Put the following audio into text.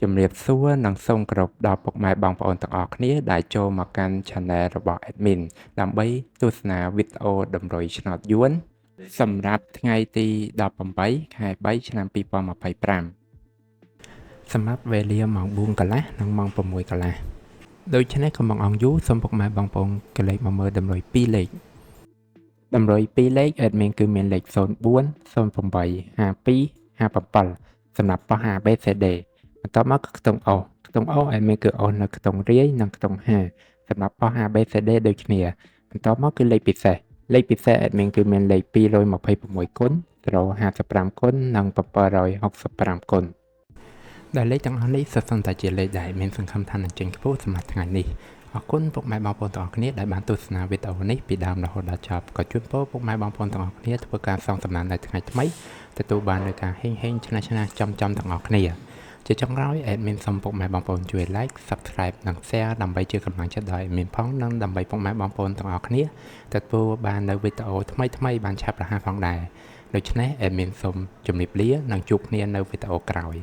ជំរាបសួរនិងសូមគោរពដល់ពុកម៉ែបងប្អូនទាំងអស់គ្នាដែលចូលមកកាន់ Channel របស់ Admin ដើម្បីទស្សនាវីដេអូតម្រុយឆ្នោតយួនសម្រាប់ថ្ងៃទី18ខែ3ឆ្នាំ2025សម្រាប់វេលាម៉ោង4កន្លះនិងម៉ោង6កន្លះដូច្នេះកុំបង្អង់យូរសូមពុកម៉ែបងប្អូនកលេចមកមើលតម្រុយ2លេខតម្រុយ2លេខ Admin គឺមានលេខ04 08 52 57សម្រាប់បោះ ABCD បន្ទាប់មកគឺខ្ទង់ O ខ្ទង់ O ឲ្យមានគឺ O នៅខ្ទង់រាយនិងខ្ទង់5សម្រាប់បោះ ABCD ដូចគ្នាបន្ទាប់មកគឺលេខពិសេសadmin គឺមានលេខ226គុណ055គុណនិង765គុណដែលលេខទាំងអស់នេះសុទ្ធសឹងតែជាលេខដែលមានសង្ឃឹមថានឹងចេញខ្ពស់សម្រាប់ថ្ងៃនេះអរគុណពុកម៉ែបងប្អូនទាំងអស់គ្នាដែលបានទស្សនាវីដេអូនេះពីដើមរហូតដល់ចប់ក៏ជូនពរពុកម៉ែបងប្អូនទាំងអស់គ្នាធ្វើការសងសំណាននៅថ្ងៃថ្មីទទួលបាននូវការហេងឆ្នះចំទាំងអស់គ្នាជាចុងក្រោយ admin សូមពុកម៉ែបងប្អូនជួយ like subscribe និង share ដើម្បីជាកម្លាំងចិត្តដល់ admin ផងនិងដើម្បីពុកម៉ែបងប្អូនទាំងអស់គ្នាទទួលបាននូវវីដេអូថ្មីបានឆាប់រហ័សផងដែរដូច្នេះ admin សូមជម្រាបលានិងជួបគ្នានៅវីដេអូក្រោយ